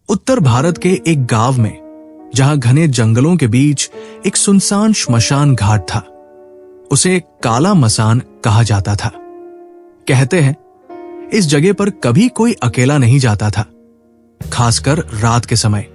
उत्तर भारत के एक गांव में, जहां घने जंगलों के बीच एक सुनसान श्मशान घाट था, उसे काला मसान कहा जाता था। कहते हैं इस जगह पर कभी कोई अकेला नहीं जाता था, खासकर रात के समय।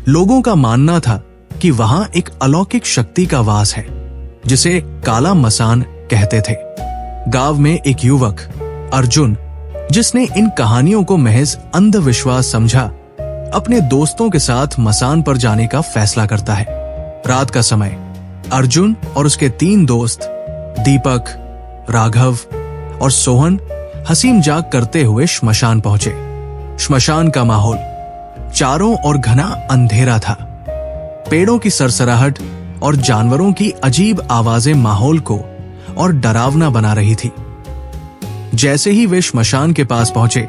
लोगों का मानना था कि वहां एक अलौकिक शक्ति का वास है, जिसे काला मसान कहते थे। गांव में एक युवक अर्जुन, जिसने इन कहानियों को महज अंधविश्वास समझा, अपने दोस्तों के साथ मसान पर जाने का फैसला करता है। रात का समय अर्जुन और उसके 3 दोस्त दीपक, राघव और सोहन हंसी मजाक करते हुए श्मशान पहुंचे। श्मशान का माहौल चारों ओर घना अंधेरा था। पेड़ों की सरसराहट और जानवरों की अजीब आवाजें माहौल को और डरावना बना रही थी। जैसे ही वे श्मशान के पास पहुंचे,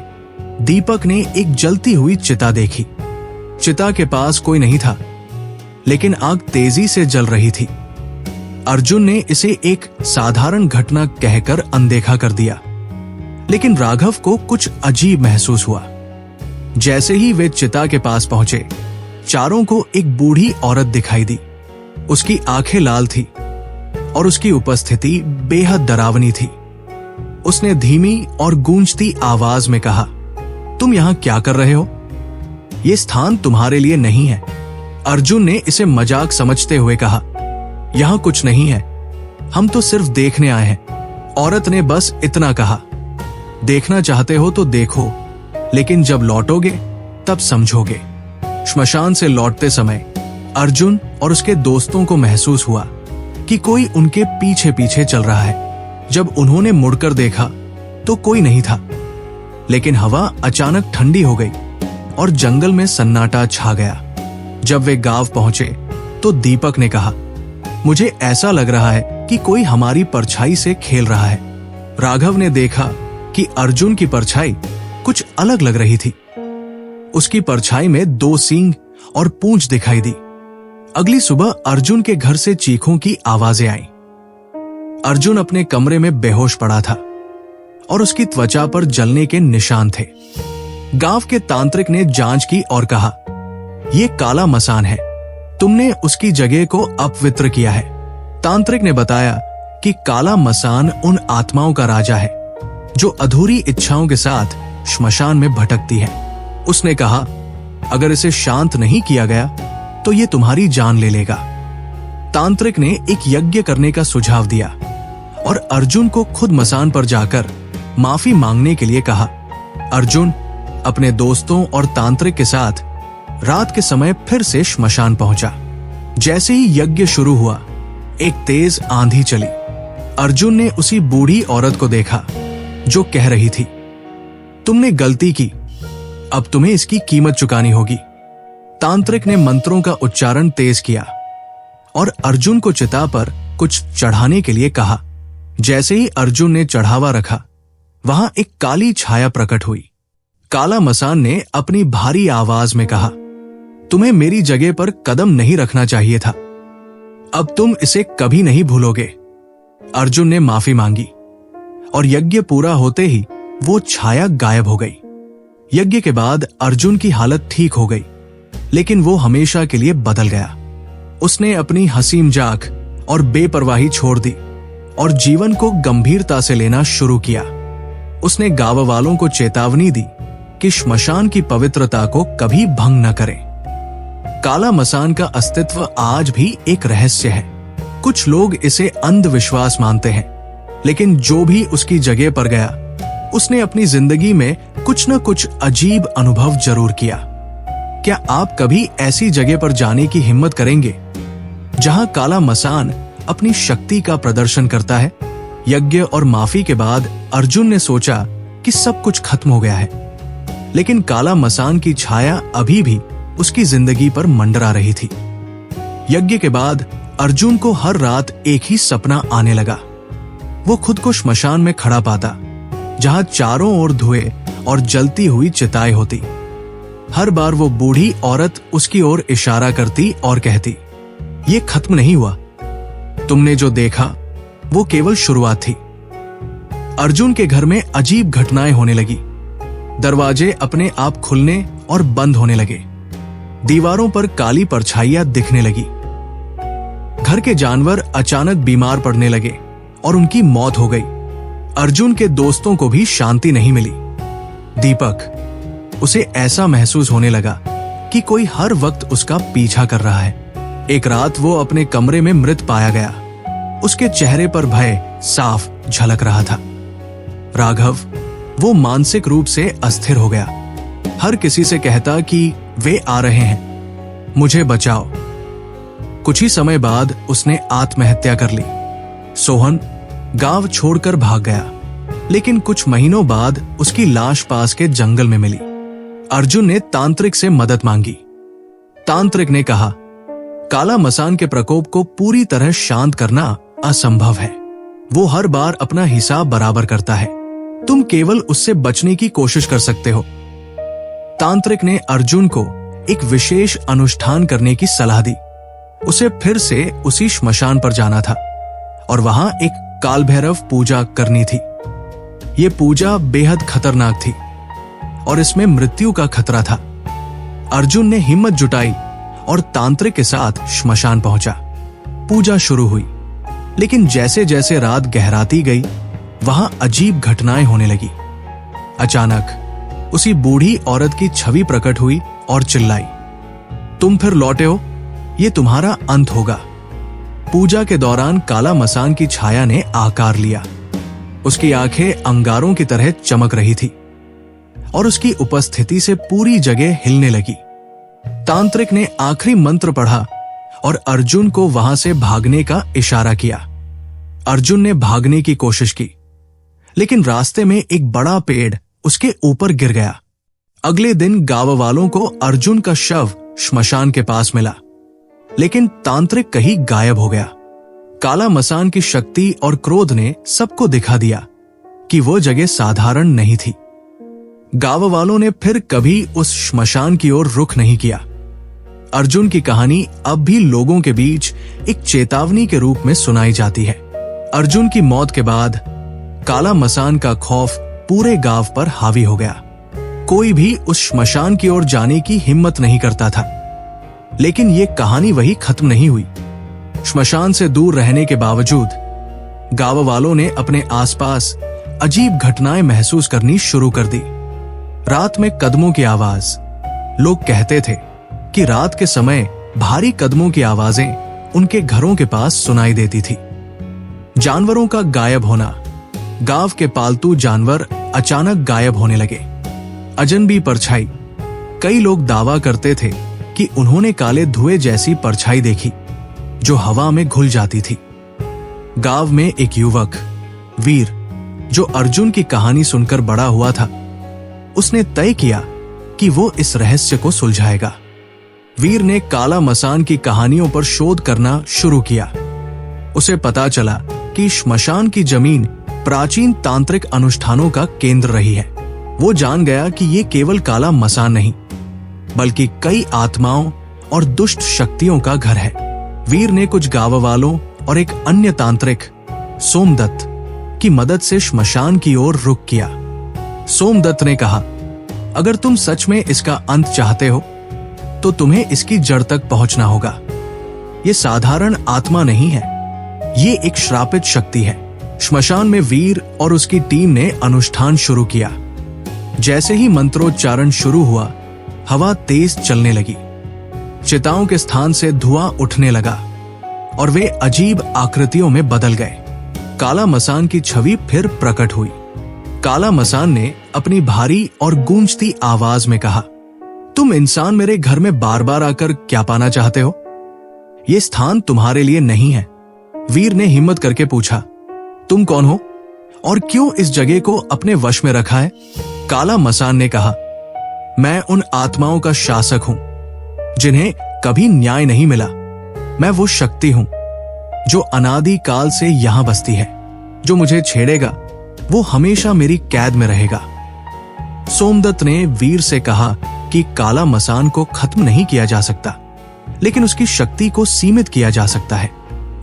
दीपक ने एक जलती हुई चिता देखी। चिता के पास कोई नहीं था, लेकिन आग तेजी से जल रही थी। अर्जुन ने इसे एक साधारण घटना कहकर अनदेखा कर दिया, लेकिन राघव को कुछ अजीब महसूस हुआ। जैसे ही वे चिता के पास पहुंचे, चारों को एक बूढ़ी औरत दिखाई दी। उसकी आंखें लाल थी और उसकी उपस्थिति बेहद डरावनी थी। उसने धीमी और गूंजती आवाज में कहा, तुम यहां क्या कर रहे हो? यह स्थान तुम्हारे लिए नहीं है। अर्जुन ने इसे मजाक समझते हुए कहा, यहां कुछ नहीं है, हम तो सिर्फ देखने आए हैं। औरत ने बस इतना कहा, देखना चाहते हो तो देखो, लेकिन जब लौटोगे तब समझोगे। श्मशान से लौटते समय अर्जुन और उसके दोस्तों को महसूस हुआ कि कोई उनके पीछे पीछे चल रहा है। जब उन्होंने मुड़कर देखा तो कोई नहीं था, लेकिन हवा अचानक ठंडी हो गई और जंगल में सन्नाटा छा गया। जब वे गांव पहुंचे तो दीपक ने कहा, मुझे ऐसा लग रहा है कि कोई हमारी परछाई से खेल रहा है। राघव ने देखा कि अर्जुन की परछाई कुछ अलग लग रही थी। उसकी परछाई में 2 सींग और पूंछ दिखाई दी। अगली सुबह अर्जुन के घर से चीखों की आवाजें आईं। अर्जुन अपने कमरे में बेहोश पड़ा था और उसकी त्वचा पर जलने के निशान थे। गांव के तांत्रिक ने जांच की और कहा, यह काला मसान है, तुमने उसकी जगह को अपवित्र किया है। तांत्रिक ने बताया कि काला मसान उन आत्माओं का राजा है जो अधूरी इच्छाओं के साथ श्मशान में भटकती है। उसने कहा, अगर इसे शांत नहीं किया गया तो ये तुम्हारी जान ले लेगा। तांत्रिक ने एक यज्ञ करने का सुझाव दिया और अर्जुन को खुद मसान पर जाकर माफी मांगने के लिए कहा। अर्जुन अपने दोस्तों और तांत्रिक के साथ रात के समय फिर से श्मशान पहुंचा। जैसे ही यज्ञ शुरू हुआ, एक तेज आंधी चली। अर्जुन ने उसी बूढ़ी औरत को देखा जो कह रही थी, तुमने गलती की, अब तुम्हें इसकी कीमत चुकानी होगी। तांत्रिक ने मंत्रों का उच्चारण तेज किया और अर्जुन को चिता पर कुछ चढ़ाने के लिए कहा। जैसे ही अर्जुन ने चढ़ावा रखा, वहां एक काली छाया प्रकट हुई। काला मसान ने अपनी भारी आवाज में कहा, तुम्हें मेरी जगह पर कदम नहीं रखना चाहिए था, अब तुम इसे कभी नहीं भूलोगे। अर्जुन ने माफी मांगी और यज्ञ पूरा होते ही वो छाया गायब हो गई। यज्ञ के बाद अर्जुन की हालत ठीक हो गई, लेकिन वो हमेशा के लिए बदल गया। उसने अपनी हंसी मजाक और बेपरवाही छोड़ दी और जीवन को गंभीरता से लेना शुरू किया। उसने गांव वालों को चेतावनी दी कि श्मशान की पवित्रता को कभी भंग न करें। काला मसान का अस्तित्व आज भी एक रहस्य है। कुछ लोग इसे अंधविश्वास मानते हैं, लेकिन जो भी उसकी जगह पर गया, उसने अपनी जिंदगी में कुछ न कुछ अजीब अनुभव जरूर किया। क्या आप कभी ऐसी जगह पर जाने की हिम्मत करेंगे जहां काला मसान अपनी शक्ति का प्रदर्शन करता है? यज्ञ और माफी के बाद अर्जुन ने सोचा कि सब कुछ खत्म हो गया है, लेकिन काला मसान की छाया अभी भी उसकी जिंदगी पर मंडरा रही थी। यज्ञ के बाद अर्जुन को हर रात एक ही सपना आने लगा। वो खुद को श्मशान में खड़ा पाता, जहां चारों ओर धुएं और जलती हुई चिताएं होती। हर बार वो बूढ़ी औरत उसकी ओर इशारा करती और कहती, ये खत्म नहीं हुआ, तुमने जो देखा वो केवल शुरुआत थी। अर्जुन के घर में अजीब घटनाएं होने लगी। दरवाजे अपने आप खुलने और बंद होने लगे। दीवारों पर काली परछाइयां दिखने लगी। घर के जानवर अचानक बीमार पड़ने लगे और उनकी मौत हो गई। अर्जुन के दोस्तों को भी शांति नहीं मिली। दीपक, उसे ऐसा महसूस होने लगा कि कोई हर वक्त उसका पीछा कर रहा है। एक रात वो अपने कमरे में मृत पाया गया। उसके चेहरे पर भय साफ झलक रहा था। राघव, वो मानसिक रूप से अस्थिर हो गया। हर किसी से कहता कि वे आ रहे हैं, मुझे बचाओ। कुछ ही समय बाद उसने आत्महत्या कर ली। सोहन गांव छोड़कर भाग गया, लेकिन कुछ महीनों बाद उसकी लाश पास के जंगल में मिली। अर्जुन ने तांत्रिक से मदद मांगी। तांत्रिक ने कहा, काला मसान के प्रकोप को पूरी तरह शांत करना असंभव है। वो हर बार अपना हिसाब बराबर करता है। तुम केवल उससे बचने की कोशिश कर सकते हो। तांत्रिक ने अर्जुन को एक विशेष अनुष्ठान करने की सलाह दी। उसे फिर से उसी श्मशान पर जाना था और वहां एक काल भैरव पूजा करनी थी। यह पूजा बेहद खतरनाक थी और इसमें मृत्यु का खतरा था। अर्जुन ने हिम्मत जुटाई और तांत्रिक के साथ श्मशान पहुंचा। पूजा शुरू हुई, लेकिन जैसे जैसे रात गहराती गई, वहां अजीब घटनाएं होने लगी। अचानक उसी बूढ़ी औरत की छवि प्रकट हुई और चिल्लाई, तुम फिर लौटे हो, ये तुम्हारा अंत होगा। पूजा के दौरान काला मसान की छाया ने आकार लिया। उसकी आंखें अंगारों की तरह चमक रही थी और उसकी उपस्थिति से पूरी जगह हिलने लगी। तांत्रिक ने आखिरी मंत्र पढ़ा और अर्जुन को वहां से भागने का इशारा किया। अर्जुन ने भागने की कोशिश की, लेकिन रास्ते में एक बड़ा पेड़ उसके ऊपर गिर गया। अगले दिन गांव वालों को अर्जुन का शव श्मशान के पास मिला, लेकिन तांत्रिक कहीं गायब हो गया। काला मसान की शक्ति और क्रोध ने सबको दिखा दिया कि वो जगह साधारण नहीं थी। गांव वालों ने फिर कभी उस श्मशान की ओर रुख नहीं किया। अर्जुन की कहानी अब भी लोगों के बीच एक चेतावनी के रूप में सुनाई जाती है। अर्जुन की मौत के बाद काला मसान का खौफ पूरे गांव पर हावी हो गया। कोई भी उस श्मशान की ओर जाने की हिम्मत नहीं करता था। लेकिन ये कहानी वही खत्म नहीं हुई। श्मशान से दूर रहने के बावजूद गांव वालों ने अपने आसपास अजीब घटनाएं महसूस करनी शुरू कर दी। रात में कदमों की आवाज। लोग कहते थे कि रात के समय भारी कदमों की आवाजें उनके घरों के पास सुनाई देती थी। जानवरों का गायब होना। गांव के पालतू जानवर अचानक गायब होने लगे। अजनबी परछाई। कई लोग दावा करते थे कि उन्होंने काले धुएं जैसी परछाई देखी जो हवा में घुल जाती थी। गांव में एक युवक वीर, जो अर्जुन की कहानी सुनकर बड़ा हुआ था, उसने तय किया कि वो इस रहस्य को सुलझाएगा। वीर ने काला मसान की कहानियों पर शोध करना शुरू किया। उसे पता चला कि श्मशान की जमीन प्राचीन तांत्रिक अनुष्ठानों का केंद्र रही है। वो जान गया कि ये केवल काला मसान नहीं, बल्कि कई आत्माओं और दुष्ट शक्तियों का घर है। वीर ने कुछ गांव वालों और एक अन्य तांत्रिक सोमदत्त की मदद से श्मशान की ओर रुख किया। सोमदत्त ने कहा, अगर तुम सच में इसका अंत चाहते हो तो तुम्हें इसकी जड़ तक पहुंचना होगा। ये साधारण आत्मा नहीं है, ये एक श्रापित शक्ति है। श्मशान में वीर और उसकी टीम ने अनुष्ठान शुरू किया। जैसे ही मंत्रोच्चारण शुरू हुआ, हवा तेज चलने लगी। चिताओं के स्थान से धुआं उठने लगा और वे अजीब आकृतियों में बदल गए। काला मसान की छवि फिर प्रकट हुई। काला मसान ने अपनी भारी और गूंजती आवाज में कहा, तुम इंसान मेरे घर में बार बार आकर क्या पाना चाहते हो? ये स्थान तुम्हारे लिए नहीं है। वीर ने हिम्मत करके पूछा, तुम कौन हो और क्यों इस जगह को अपने वश में रखा है? काला मसान ने कहा, मैं उन आत्माओं का शासक हूं जिन्हें कभी न्याय नहीं मिला। मैं वो शक्ति हूं जो अनादि काल से यहां बसती है। जो मुझे छेड़ेगा वो हमेशा मेरी कैद में रहेगा। सोमदत्त ने वीर से कहा कि काला मसान को खत्म नहीं किया जा सकता, लेकिन उसकी शक्ति को सीमित किया जा सकता है।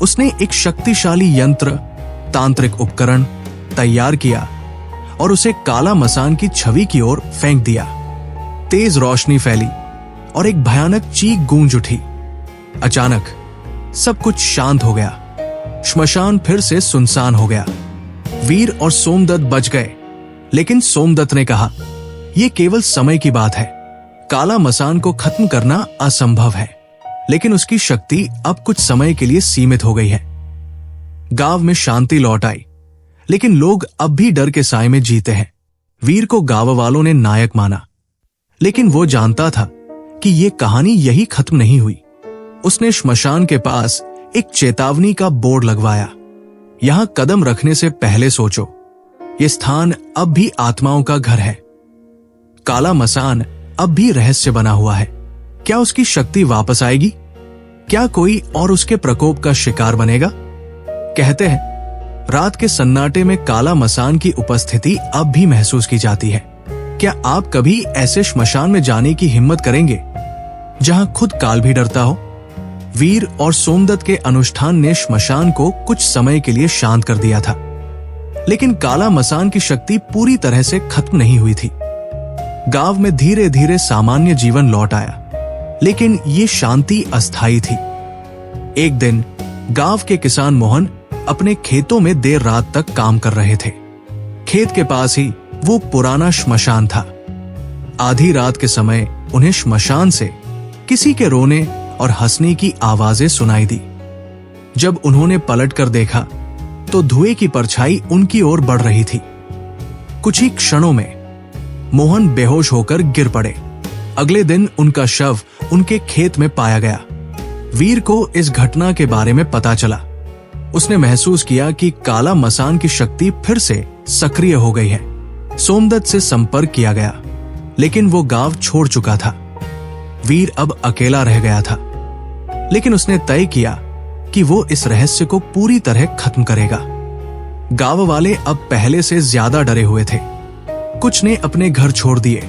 उसने एक शक्तिशाली यंत्र, तांत्रिक उपकरण तैयार किया और उसे काला मसान की छवि की ओर फेंक दिया। तेज रोशनी फैली और एक भयानक चीख गूंज उठी। अचानक सब कुछ शांत हो गया। श्मशान फिर से सुनसान हो गया। वीर और सोमदत्त बच गए, लेकिन सोमदत्त ने कहा, यह केवल समय की बात है। काला मसान को खत्म करना असंभव है, लेकिन उसकी शक्ति अब कुछ समय के लिए सीमित हो गई है। गांव में शांति लौट आई, लेकिन लोग अब भी डर के साए में जीते हैं। वीर को गांव वालों ने नायक माना, लेकिन वो जानता था कि ये कहानी यही खत्म नहीं हुई। उसने श्मशान के पास एक चेतावनी का बोर्ड लगवाया, यहां कदम रखने से पहले सोचो, ये स्थान अब भी आत्माओं का घर है। काला मसान अब भी रहस्य बना हुआ है। क्या उसकी शक्ति वापस आएगी? क्या कोई और उसके प्रकोप का शिकार बनेगा? कहते हैं, रात के सन्नाटे में काला मसान की उपस्थिति अब भी महसूस की जाती है। क्या आप कभी ऐसे श्मशान में जाने की हिम्मत करेंगे जहां खुद काल भी डरता हो? वीर और सोमदत्त के अनुष्ठान ने श्मशान को कुछ समय के लिए शांत कर दिया था, लेकिन काला मसान की शक्ति पूरी तरह से खत्म नहीं हुई थी। गांव में धीरे धीरे सामान्य जीवन लौट आया, लेकिन ये शांति अस्थायी थी। एक दिन गांव के किसान मोहन अपने खेतों में देर रात तक काम कर रहे थे। खेत के पास ही वो पुराना श्मशान था। आधी रात के समय उन्हें श्मशान से किसी के रोने और हंसने की आवाजें सुनाई दी। जब उन्होंने पलटकर देखा तो धुएं की परछाई उनकी ओर बढ़ रही थी। कुछ ही क्षणों में मोहन बेहोश होकर गिर पड़े। अगले दिन उनका शव उनके खेत में पाया गया। वीर को इस घटना के बारे में पता चला। उसने महसूस किया कि काला मसान की शक्ति फिर से सक्रिय हो गई है। सोमदत्त से संपर्क किया गया, लेकिन वो गांव छोड़ चुका था। वीर अब अकेला रह गया था, लेकिन उसने तय किया कि वो इस रहस्य को पूरी तरह खत्म करेगा। गांव वाले अब पहले से ज्यादा डरे हुए थे। कुछ ने अपने घर छोड़ दिए।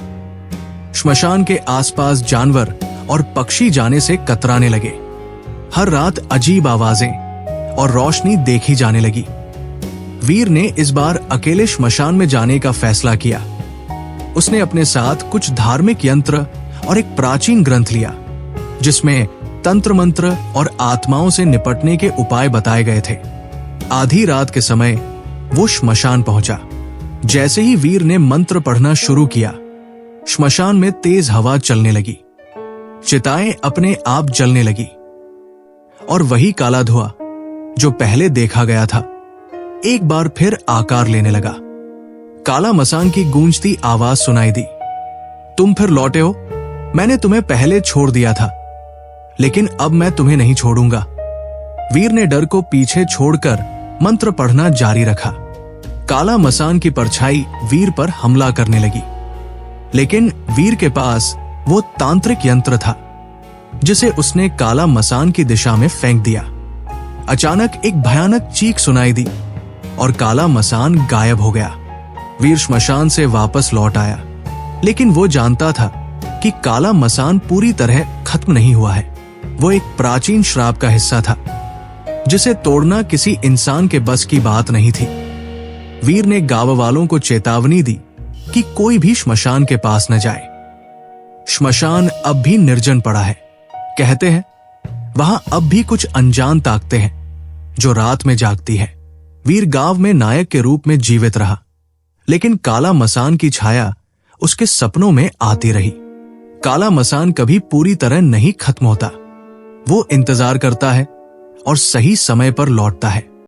श्मशान के आसपास जानवर और पक्षी जाने से कतराने लगे। हर रात अजीब आवाजें और रोशनी देखी जाने लगी। वीर ने इस बार अकेले श्मशान में जाने का फैसला किया। उसने अपने साथ कुछ धार्मिक यंत्र और एक प्राचीन ग्रंथ लिया, जिसमें तंत्र मंत्र और आत्माओं से निपटने के उपाय बताए गए थे। आधी रात के समय वो श्मशान पहुंचा। जैसे ही वीर ने मंत्र पढ़ना शुरू किया, श्मशान में तेज हवा चलने लगी। चिताएं अपने आप जलने लगी और वही काला धुआं जो पहले देखा गया था एक बार फिर आकार लेने लगा। काला मसान की गूंजती आवाज सुनाई दी, तुम फिर लौटे हो? मैंने तुम्हें पहले छोड़ दिया था, लेकिन अब मैं तुम्हें नहीं छोड़ूंगा। वीर ने डर को पीछे छोड़कर मंत्र पढ़ना जारी रखा। काला मसान की परछाई वीर पर हमला करने लगी, लेकिन वीर के पास वो तांत्रिक यंत्र था, जिसे उसने काला मसान की दिशा में फेंक दिया। अचानक एक भयानक चीख सुनाई दी और काला मसान गायब हो गया। वीर श्मशान से वापस लौट आया, लेकिन वो जानता था कि काला मसान पूरी तरह खत्म नहीं हुआ है। वो एक प्राचीन श्राप का हिस्सा था, जिसे तोड़ना किसी इंसान के बस की बात नहीं थी। वीर ने गांव वालों को चेतावनी दी कि कोई भी श्मशान के पास न जाए। श्मशान अब भी निर्जन पड़ा है। कहते हैं, वहां अब भी कुछ अनजान ताकतें हैं जो रात में जागती है। वीर गांव में नायक के रूप में जीवित रहा, लेकिन काला मसान की छाया उसके सपनों में आती रही। काला मसान कभी पूरी तरह नहीं खत्म होता। वो इंतजार करता है और सही समय पर लौटता है।